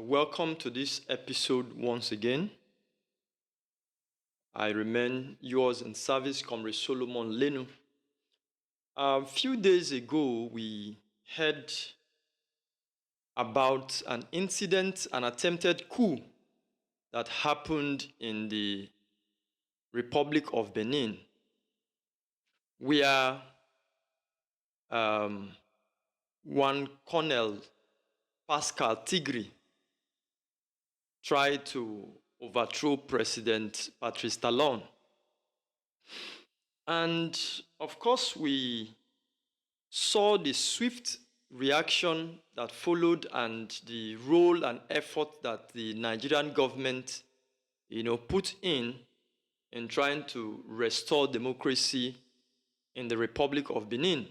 Welcome to this episode once again. I remain yours in service, Comrade Solomon Lenu. A few days ago, we heard about an incident, an attempted coup that happened in the Republic of Benin, where one Colonel Pascal Tigri tried to overthrow President Patrice Talon. And of course, we saw the swift reaction that followed and the role and effort that the Nigerian government, put in trying to restore democracy in the Republic of Benin.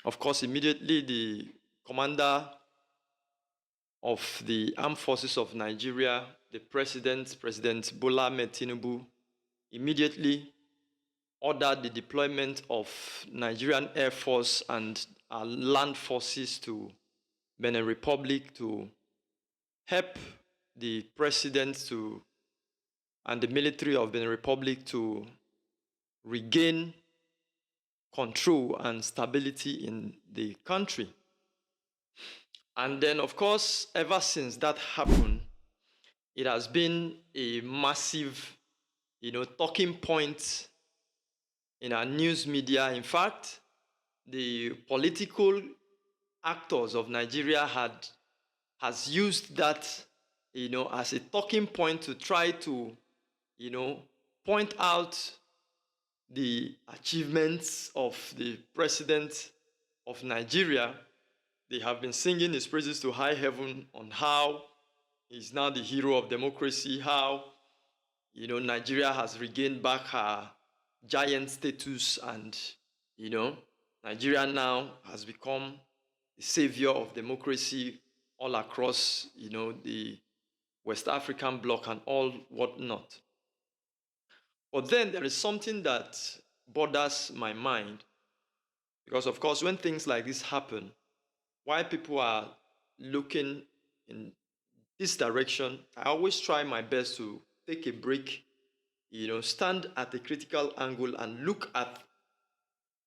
Of course, immediately the commander of the Armed Forces of Nigeria, the President Bola Tinubu, immediately ordered the deployment of Nigerian Air Force and land forces to Benin Republic to help the president and the military of Benin Republic to regain control and stability in the country. And then, of course, ever since that happened, it has been a massive, talking point in our news media. In fact, the political actors of Nigeria has used that, as a talking point to try to, point out the achievements of the president of Nigeria. They have been singing his praises to high heaven on how he's now the hero of democracy, how, Nigeria has regained back her giant status and, Nigeria now has become the savior of democracy all across, the West African bloc and all whatnot. But then there is something that bothers my mind because, of course, when things like this happen, while people are looking in this direction, I always try my best to take a break, stand at a critical angle and look at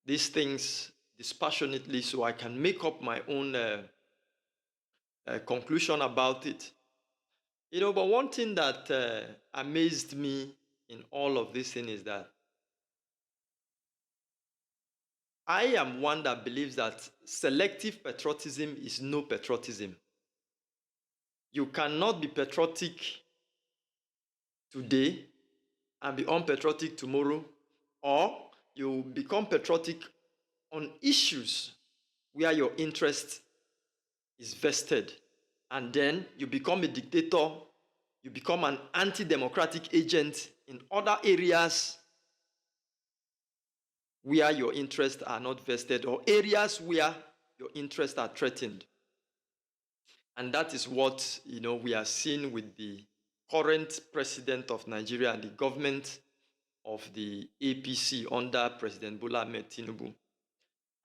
these things dispassionately so I can make up my own conclusion about it. But one thing that amazed me in all of this thing is that I am one that believes that selective patriotism is no patriotism. You cannot be patriotic today and be unpatriotic tomorrow, or you become patriotic on issues where your interest is vested, and then you become a dictator, you become an anti-democratic agent in other areas where your interests are not vested or areas where your interests are threatened. And that is what, we are seeing with the current president of Nigeria and the government of the APC under President Bola Tinubu.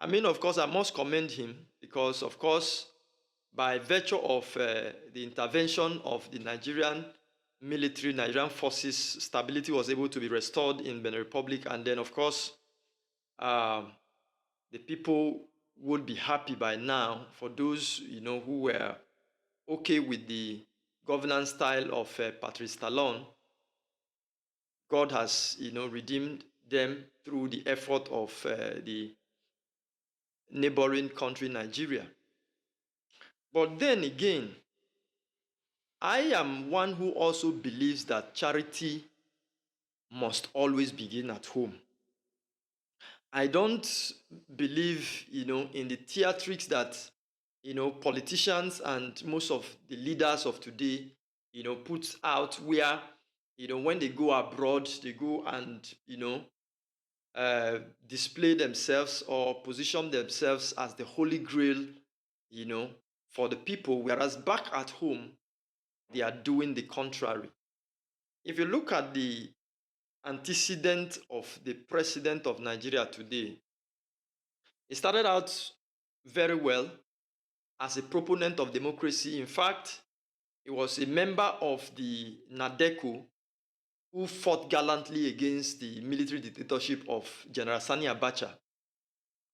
I mean, of course, I must commend him because, of course, by virtue of the intervention of the Nigerian military, Nigerian forces, stability was able to be restored in Benin Republic. And then, of course, the people would be happy by now for those, who were okay with the governance style of Patrice Talon. God has, redeemed them through the effort of the neighboring country, Nigeria. But then again, I am one who also believes that charity must always begin at home. I don't believe, in the theatrics that, politicians and most of the leaders of today, put out where, when they go abroad, they go and, display themselves or position themselves as the holy grail, for the people, whereas back at home, they are doing the contrary. If you look at the antecedent of the president of Nigeria today, he started out very well as a proponent of democracy. In fact, He was a member of the NADECO who fought gallantly against the military dictatorship of General Sani Abacha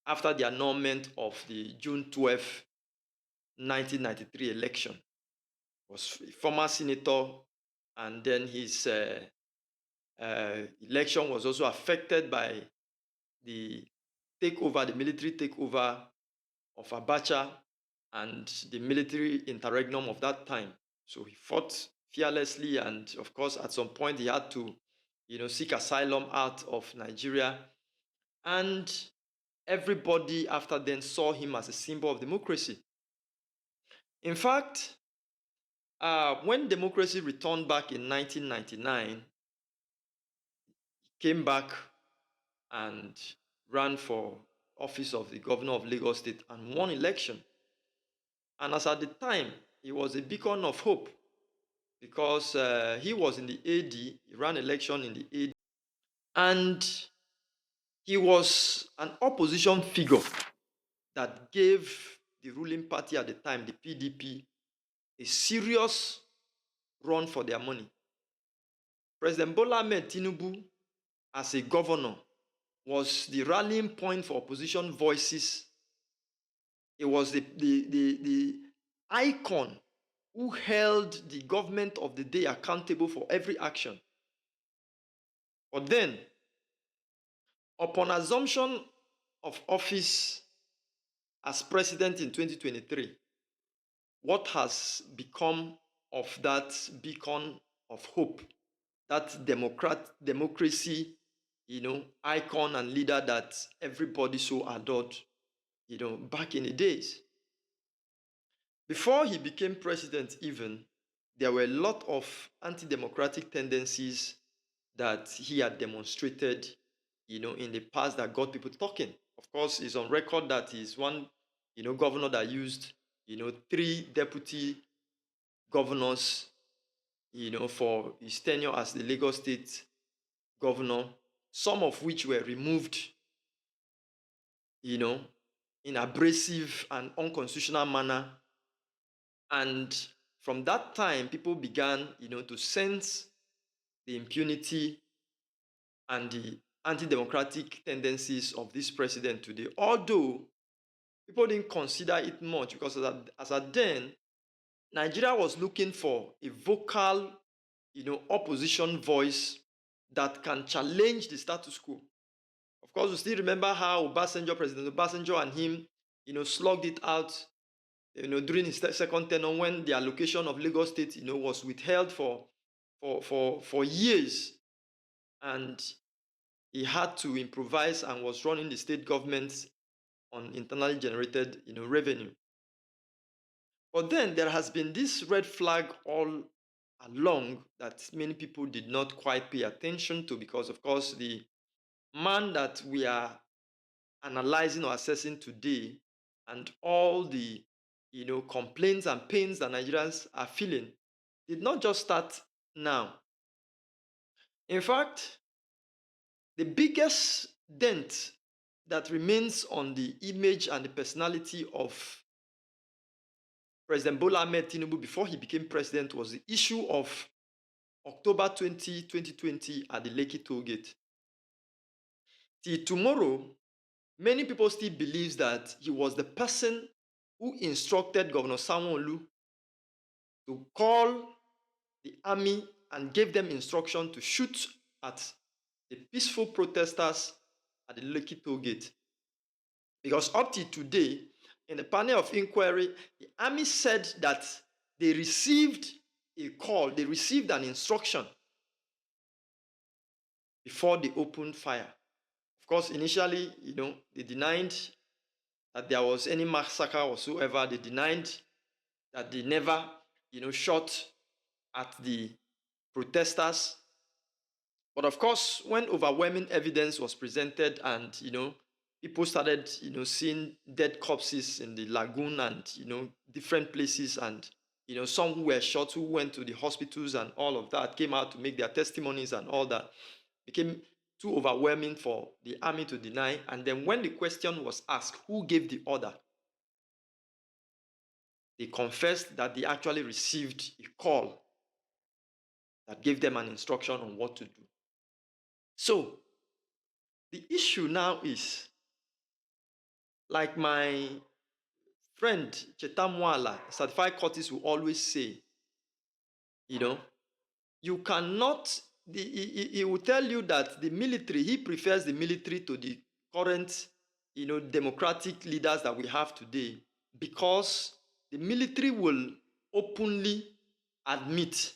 after the annulment of the June 12, 1993 election. He was a former senator, and then his election was also affected by the takeover, the military takeover of Abacha and the military interregnum of that time. So he fought fearlessly, and of course, at some point, he had to, seek asylum out of Nigeria. And everybody after then saw him as a symbol of democracy. In fact, when democracy returned back in 1999, he came back and ran for office of the governor of Lagos State and won election. And as at the time, he was a beacon of hope because he was in the AD, he ran election in the AD, and he was an opposition figure that gave the ruling party at the time, the PDP, a serious run for their money. President Bola Tinubu, as a governor, was the rallying point for opposition voices. It was the icon who held the government of the day accountable for every action. But then, upon assumption of office as president in 2023, what has become of that beacon of hope, that democracy, icon and leader that everybody so adored, back in the days? Before he became president even, there were a lot of anti-democratic tendencies that he had demonstrated, in the past that got people talking. Of course, it's on record that he's one, governor that used, 3 deputy governors, for his tenure as the Lagos State governor, some of which were removed, in abrasive and unconstitutional manner. And from that time, people began, to sense the impunity and the anti-democratic tendencies of this president today. Although people didn't consider it much because as at then, Nigeria was looking for a vocal, opposition voice that can challenge the status quo. Of course, we still remember how President Obasanjo and him, slugged it out, during his second tenure when the allocation of Lagos State, was withheld for years, and he had to improvise and was running the state government on internally generated, revenue. But then there has been this red flag all along that many people did not quite pay attention to because, of course, the man that we are analyzing or assessing today and all the complaints and pains that Nigerians are feeling did not just start now. In fact, the biggest dent that remains on the image and the personality of President Bola Tinubu before he became president was the issue of October 20, 2020 at the Lekki toll gate. Till tomorrow, many people still believe that he was the person who instructed Governor Sanwo-Olu to call the army and gave them instruction to shoot at the peaceful protesters at the Lekki toll gate. Because up to today, in the panel of inquiry, the army said that they received a call, they received an instruction before they opened fire. Of course, initially, they denied that there was any massacre whatsoever. They denied that they never, shot at the protesters. But of course, when overwhelming evidence was presented and, people started, seeing dead corpses in the lagoon and, different places and, some who were shot, who went to the hospitals and all of that, came out to make their testimonies and all that, became too overwhelming for the army to deny. And then when the question was asked, who gave the order? They confessed that they actually received a call that gave them an instruction on what to do. So the issue now is, like my friend Chetamwala, certified courtist, will always say, you know, you cannot, he will tell you that the military, he prefers the military to the current, democratic leaders that we have today, because the military will openly admit,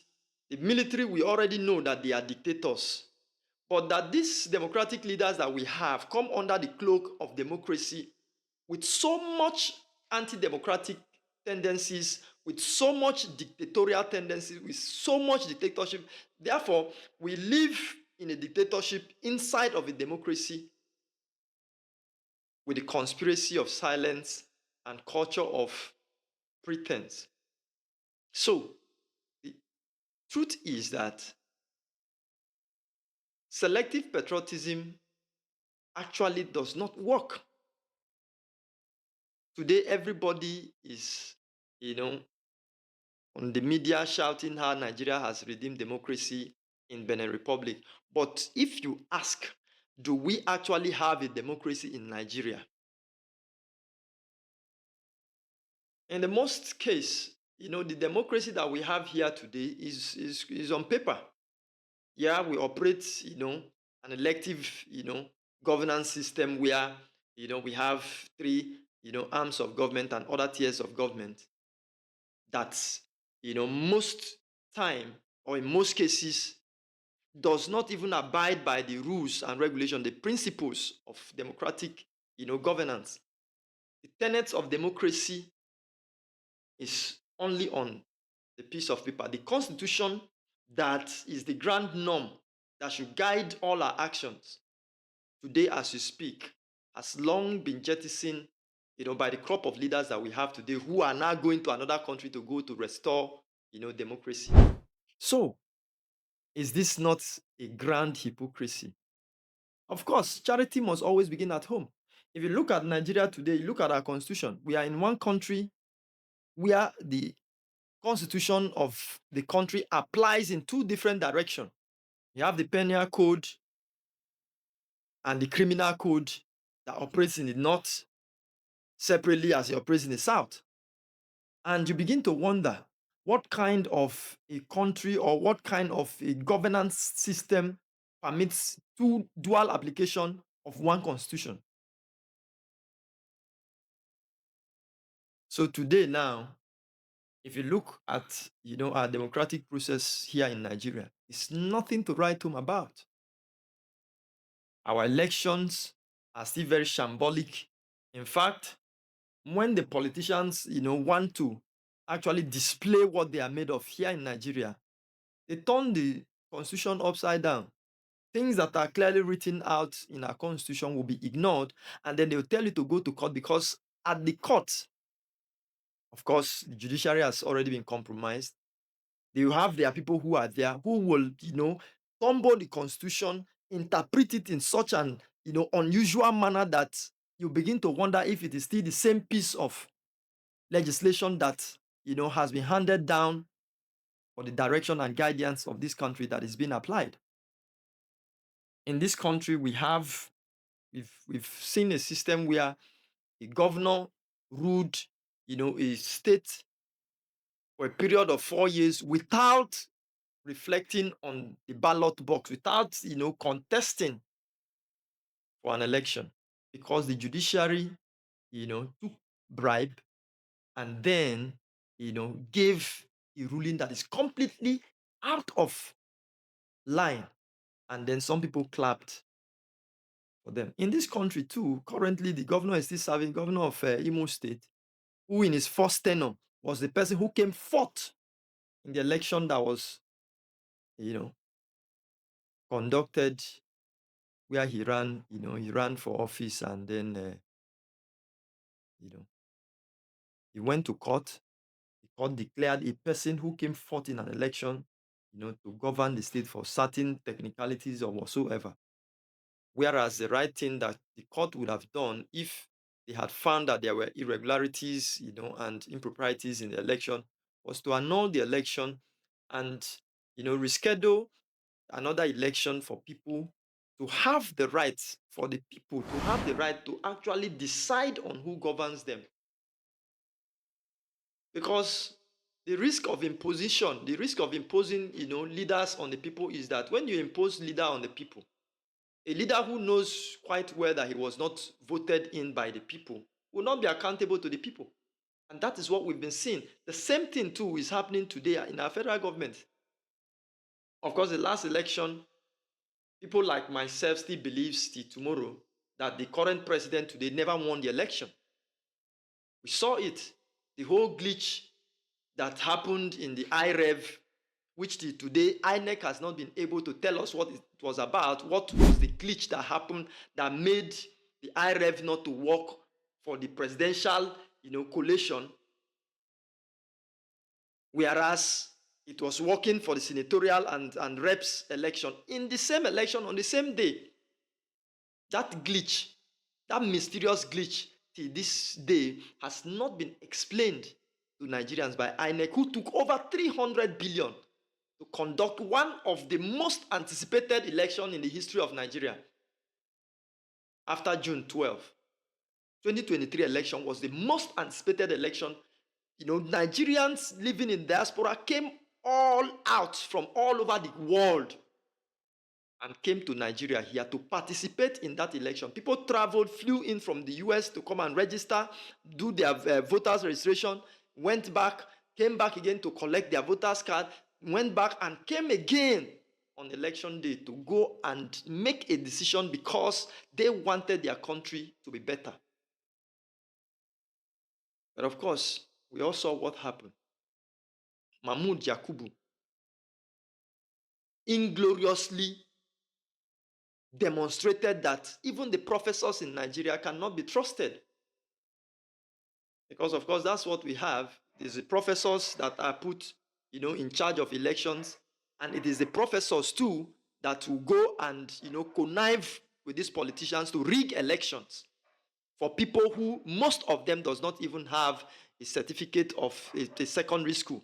the military, we already know that they are dictators, but that these democratic leaders that we have come under the cloak of democracy with so much anti-democratic tendencies, with so much dictatorial tendencies, with so much dictatorship. Therefore, we live in a dictatorship inside of a democracy with the conspiracy of silence and culture of pretense. So, the truth is that selective patriotism actually does not work. Today, everybody is, on the media shouting how Nigeria has redeemed democracy in Benin Republic. But if you ask, do we actually have a democracy in Nigeria? In the most case, the democracy that we have here today is on paper. Yeah, we operate, an elective, governance system where, we have three, arms of government and other tiers of government that, most time, or in most cases, does not even abide by the rules and regulations, the principles of democratic, governance. The tenets of democracy is only on the piece of paper. The constitution that is the grand norm that should guide all our actions today as we speak has long been jettisoned, by the crop of leaders that we have today, who are now going to another country to go to restore, democracy. So, is this not a grand hypocrisy? Of course, charity must always begin at home. If you look at Nigeria today, you look at our constitution, we are in one country where the constitution of the country applies in two different directions. You have the penal code and the criminal code that operates in the north separately as it operates in the south. And you begin to wonder what kind of a country or what kind of a governance system permits two dual application of one constitution. So today now, if you look at our democratic process here in Nigeria, it's nothing to write home about. Our elections are still very shambolic. In fact, when the politicians want to actually display what they are made of here in Nigeria, they turn the constitution upside down. Things that are clearly written out in our constitution will be ignored, and then they'll tell you to go to court, because at the court, of course, the judiciary has already been compromised. They will have their people who are there who will, tumble the constitution, interpret it in such an, unusual manner that you begin to wonder if it is still the same piece of legislation that, has been handed down for the direction and guidance of this country that is being applied. In this country, we've seen a system where a governor ruled, a state for a period of 4 years without reflecting on the ballot box, without, contesting for an election, because the judiciary, took bribe and then, gave a ruling that is completely out of line. And then some people clapped for them. In this country too, currently the governor is still serving, governor of Imo State, who in his first tenure was the person who came fourth in the election that was, conducted, where he ran for office, and then, he went to court. The court declared a person who came forth in an election, to govern the state for certain technicalities or whatsoever. Whereas the right thing that the court would have done, if they had found that there were irregularities, and improprieties in the election, was to annul the election and, reschedule another election for people to have the right, for the people to have the right to actually decide on who governs them. Because the risk of imposition, the risk of imposing, leaders on the people is that when you impose leader on the people, a leader who knows quite well that he was not voted in by the people will not be accountable to the people. And that is what we've been seeing. The same thing too is happening today in our federal government. Of course, the last election, people like myself still believe till tomorrow that the current president today never won the election. We saw it, the whole glitch that happened in the IREV, which till today INEC has not been able to tell us what it was about. What was the glitch that happened that made the IREV not to work for the presidential, collation, whereas it was working for the senatorial and reps election in the same election on the same day. That glitch, that mysterious glitch, till this day has not been explained to Nigerians by INEC, who took over 300 billion to conduct one of the most anticipated elections in the history of Nigeria. After June 12, 2023 election was the most anticipated election. Nigerians living in diaspora came all out from all over the world and came to Nigeria here to participate in that election. People traveled, flew in from the US to come and register, do their voters registration, went back, came back again to collect their voters card, went back and came again on election day to go and make a decision because they wanted their country to be better. But of course, we all saw what happened. Mahmoud Yakubu ingloriously demonstrated that even the professors in Nigeria cannot be trusted. Because, of course, that's what we have. It is the professors that are put, in charge of elections. And it is the professors, too, that will go and, connive with these politicians to rig elections for people who, most of them, does not even have a certificate of a secondary school.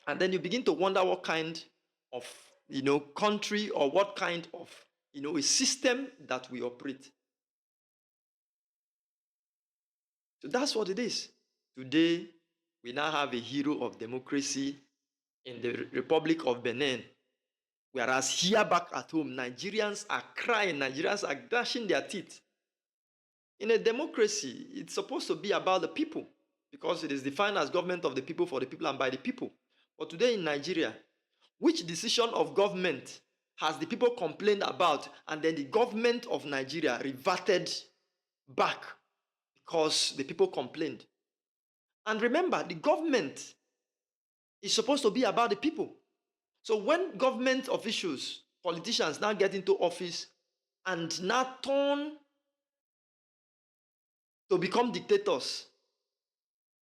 And then you begin to wonder what kind of, country or what kind of, a system that we operate. So that's what it is. Today, we now have a hero of democracy in the Republic of Benin. Whereas here back at home, Nigerians are crying, Nigerians are gnashing their teeth. In a democracy, it's supposed to be about the people because it is defined as government of the people, for the people, and by the people. But today in Nigeria, which decision of government has the people complained about, and then the government of Nigeria reverted back because the people complained? And remember, the government is supposed to be about the people. So when government officials, politicians now get into office and now turn to become dictators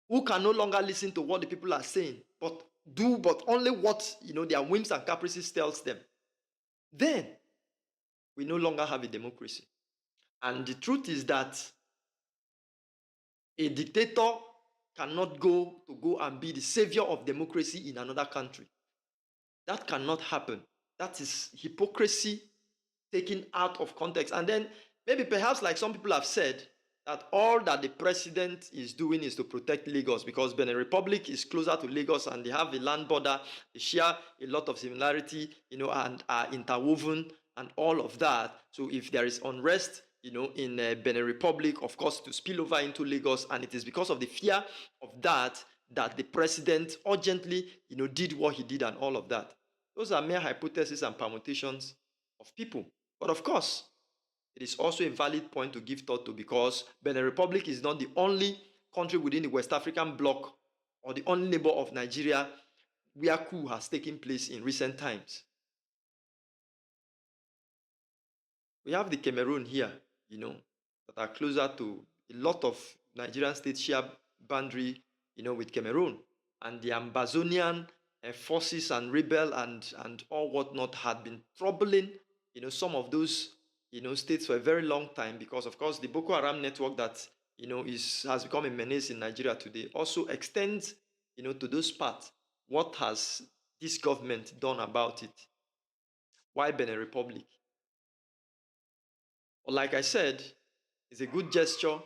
who can no longer listen to what the people are saying, but only what their whims and caprices tells them, then we no longer have a democracy. And the truth is that a dictator cannot go and be the savior of democracy in another country. That cannot happen. That is hypocrisy taken out of context. And then maybe perhaps, like some people have said, that all that the president is doing is to protect Lagos because Benin Republic is closer to Lagos and they have a land border. They share a lot of similarity, and are interwoven and all of that. So if there is unrest, in Benin Republic, of course, to spill over into Lagos, and it is because of the fear of that the president urgently, did what he did and all of that. Those are mere hypotheses and permutations of people. But of course, it is also a valid point to give thought to because Benin Republic is not the only country within the West African bloc or the only neighbor of Nigeria where coup has taken place in recent times. We have the Cameroon here, that are closer to a lot of Nigerian states share boundary, with Cameroon. And the Ambazonian forces and rebel and all whatnot had been troubling, some of those, states for a very long time because, of course, the Boko Haram network that, has become a menace in Nigeria today also extends, to those parts. What has this government done about it? Why Benin Republic? But like I said, it's a good gesture.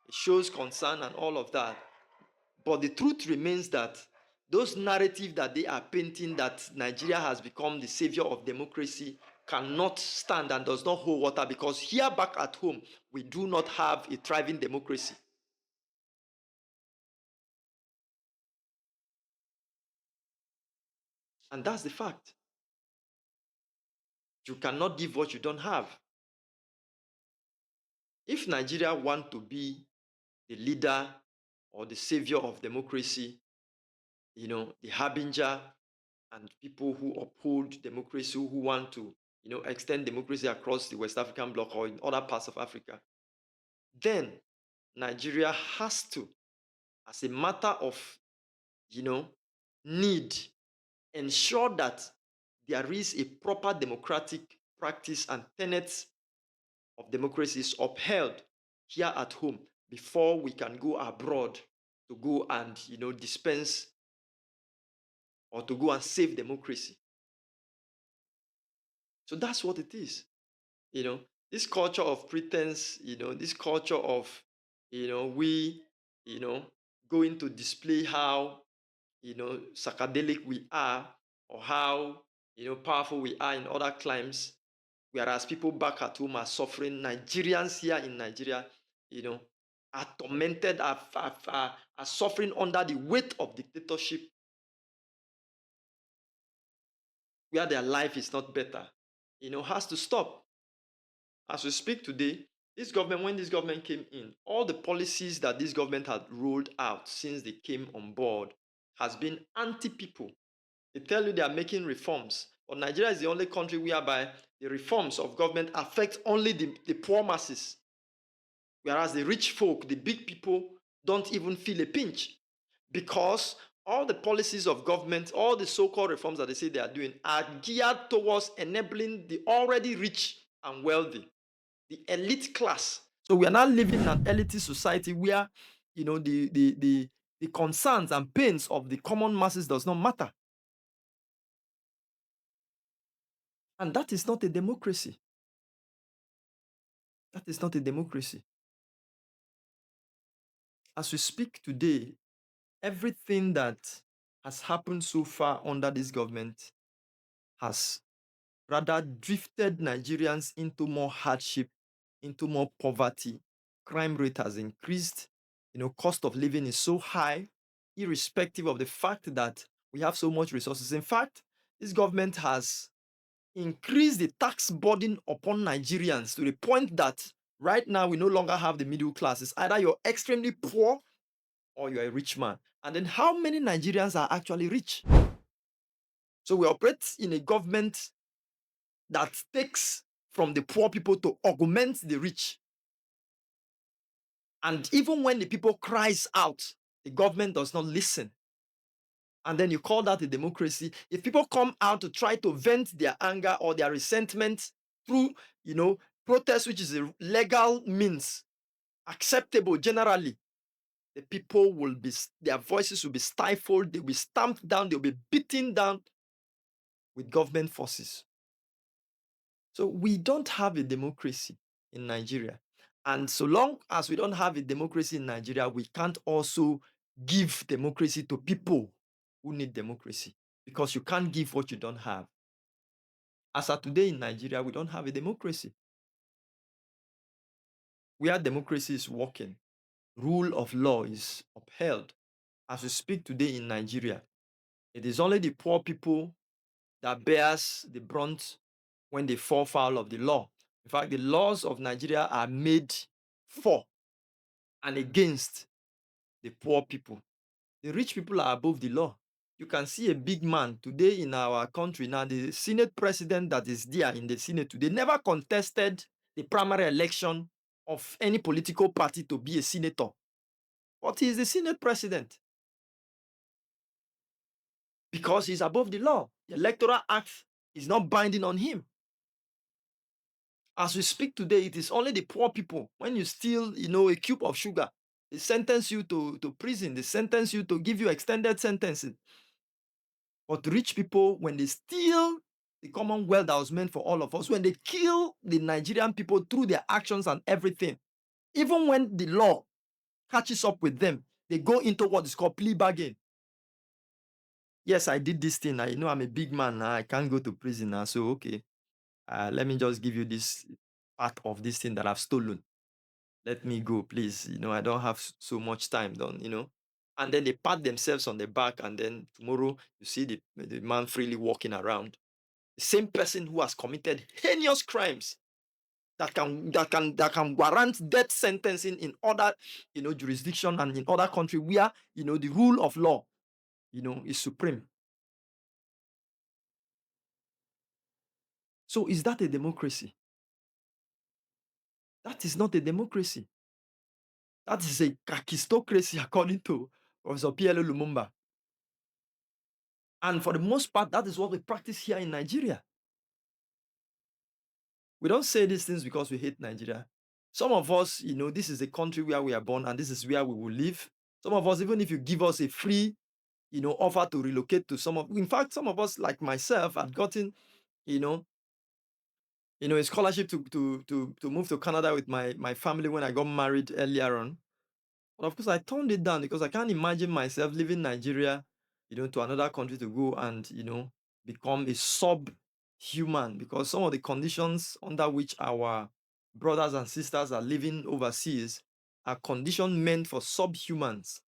It shows concern and all of that. But the truth remains that those narratives that they are painting that Nigeria has become the savior of democracy cannot stand and does not hold water, because here back at home, we do not have a thriving democracy. And that's the fact. You cannot give what you don't have. If Nigeria want to be the leader or the savior of democracy, the harbinger and people who uphold democracy, who want to, extend democracy across the West African bloc or in other parts of Africa, then Nigeria has to, as a matter of, need, ensure that there is a proper democratic practice and tenets of democracy is upheld here at home before we can go abroad to go and, dispense or to go and save democracy. So that's what it is. This culture of pretense, this culture of, we, going to display how, psychedelic we are, or how, powerful we are in other climes, whereas people back at home are suffering. Nigerians here in Nigeria, are tormented, are suffering under the weight of dictatorship, where their life is not better, has to stop. As we speak today, when this government came in, all the policies that this government had rolled out since they came on board has been anti-people. They tell you they are making reforms, but Nigeria is the only country whereby the reforms of government affect only the poor masses, whereas the rich folk, the big people, don't even feel a pinch, because all the policies of government, all the so-called reforms that they say they are doing, are geared towards enabling the already rich and wealthy, the elite class. So we are now living in an elitist society where, the concerns and pains of the common masses does not matter. And that is not a democracy. That is not a democracy. As we speak today, everything that has happened so far under this government has rather drifted Nigerians into more hardship, into more poverty. Crime rate has increased. Cost of living is so high, irrespective of the fact that we have so much resources. In fact, this government has increased the tax burden upon Nigerians to the point that right now we no longer have the middle class. It's either you're extremely poor or you're a rich man. And then how many Nigerians are actually rich? So we operate in a government that takes from the poor people to augment the rich. And even when the people cries out, the government does not listen. And then you call that a democracy. If people come out to try to vent their anger or their resentment through, protest, which is a legal means, acceptable generally, the people their voices will be stifled, they'll be stamped down, they'll be beaten down with government forces. So we don't have a democracy in Nigeria. And so long as we don't have a democracy in Nigeria, we can't also give democracy to people who need democracy, because you can't give what you don't have. As of today in Nigeria, we don't have a democracy. Where democracy is working, rule of law is upheld. As we speak today in Nigeria, it is only the poor people that bears the brunt when they fall foul of the law. In fact, the laws of Nigeria are made for and against the poor people. The rich people are above the law. You can see a big man today in our country now, the Senate president that is there in the Senate today never contested the primary election of any political party to be a senator. But he is the Senate president because he's above the law. The Electoral Act is not binding on him. As we speak today, it is only the poor people. When you steal, a cube of sugar, they sentence you to prison. They sentence you to give you extended sentencing. But rich people, when they steal the commonwealth that was meant for all of us, when they kill the Nigerian people through their actions and everything, even when the law catches up with them, they go into what is called plea bargain. Yes, I did this thing. I know I'm a big man now. I can't go to prison now. So, okay, let me just give you this part of this thing that I've stolen. Let me go, please. I don't have so much time done. And then they pat themselves on the back, and then tomorrow you see the man freely walking around. The same person who has committed heinous crimes that can warrant death sentencing in other jurisdiction and in other country where the rule of law is supreme. So is that a democracy? That is not a democracy. That is a kakistocracy according to Professor P.L. Lumumba. And for the most part, that is what we practice here in Nigeria. We don't say these things because we hate Nigeria. Some of us, this is the country where we are born and this is where we will live. Some of us, even if you give us a free, offer to relocate to in fact, some of us, like myself, had gotten, you know, a scholarship to move to Canada with my family when I got married earlier on. But of course, I turned it down because I can't imagine myself leaving Nigeria, to another country to go and, become a subhuman, because some of the conditions under which our brothers and sisters are living overseas are conditions meant for subhumans,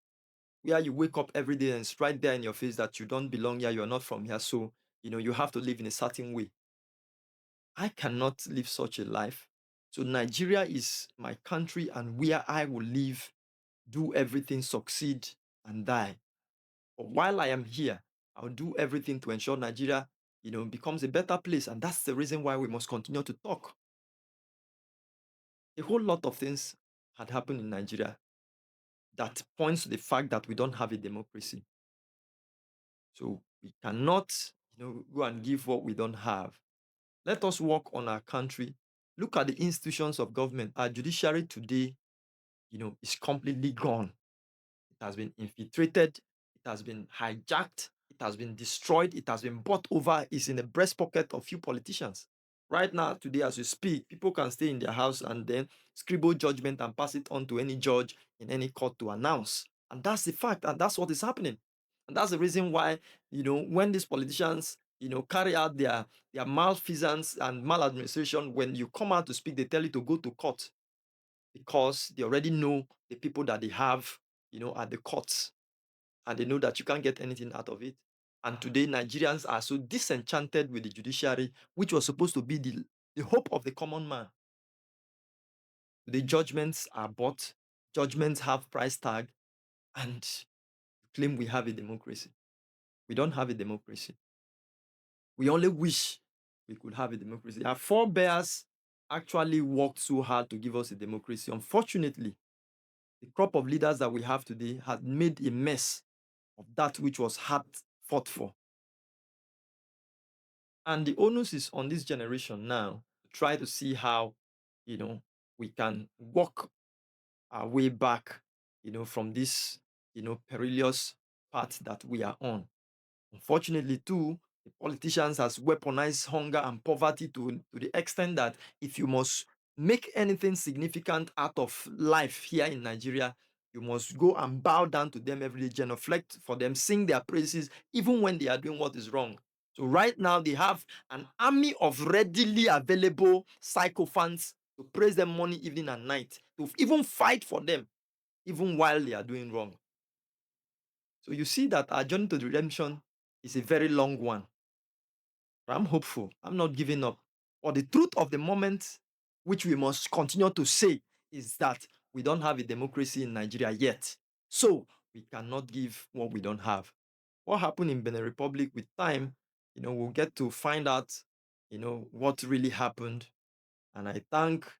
where you wake up every day and it's right there in your face that you don't belong here, you're not from here. So, you have to live in a certain way. I cannot live such a life. So Nigeria is my country and where I will live, do everything, succeed, and die. But while I am here, I'll do everything to ensure Nigeria, becomes a better place. And that's the reason why we must continue to talk. A whole lot of things had happened in Nigeria that points to the fact that we don't have a democracy. So we cannot, go and give what we don't have. Let us work on our country. Look at the institutions of government. Our judiciary today, is completely gone. It has been infiltrated, it has been hijacked, it has been destroyed, it has been bought over, it's in the breast pocket of few politicians. Right now, today, as we speak, people can stay in their house and then scribble judgment and pass it on to any judge in any court to announce. And that's the fact, and that's what is happening. And that's the reason why, when these politicians, carry out their malfeasance and maladministration, when you come out to speak, they tell you to go to court because they already know the people that they have, at the courts, and they know that you can't get anything out of it. And today, Nigerians are so disenchanted with the judiciary, which was supposed to be the hope of the common man. The judgments are bought, judgments have price tag, and claim we have a democracy. We don't have a democracy. We only wish we could have a democracy. Our forebears actually worked so hard to give us a democracy. Unfortunately, the crop of leaders that we have today has made a mess of that which was hard fought for. And the onus is on this generation now to try to see how, we can walk our way back, from this, perilous path that we are on. Unfortunately, too, the politicians has weaponized hunger and poverty to the extent that if you must make anything significant out of life here in Nigeria, you must go and bow down to them every day, genuflect for them, sing their praises, even when they are doing what is wrong. So right now, they have an army of readily available sycophants to praise them morning, evening, and night, to even fight for them, even while they are doing wrong. So you see that our journey to redemption is a very long one. But I'm hopeful. I'm not giving up. But the truth of the moment, which we must continue to say, is that we don't have a democracy in Nigeria yet. So we cannot give what we don't have. What happened in Benin Republic with time, we'll get to find out, what really happened. And I thank,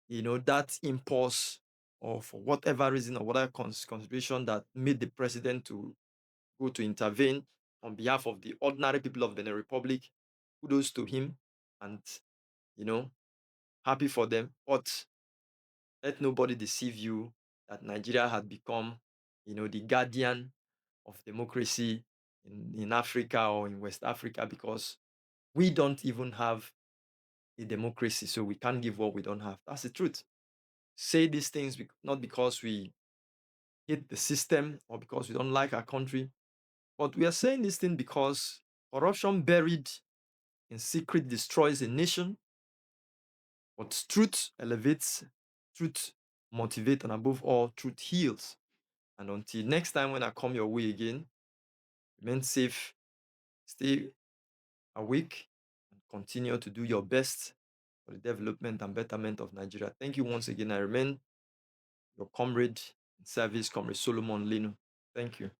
that impulse, or for whatever reason or whatever consideration that made the president to go to intervene on behalf of the ordinary people of Benin Republic. Kudos to him, and you know, happy for them. But let nobody deceive you that Nigeria had become, the guardian of democracy in Africa or in West Africa because we don't even have a democracy, so we can't give what we don't have. That's the truth. Say these things not because we hate the system or because we don't like our country, but we are saying this thing because corruption buried in secret destroys a nation, but truth elevates, truth motivates, and above all, truth heals. And until next time when I come your way again, remain safe, stay awake, and continue to do your best for the development and betterment of Nigeria. Thank you once again. I remain your comrade in service, Comrade Solomon Lino. Thank you.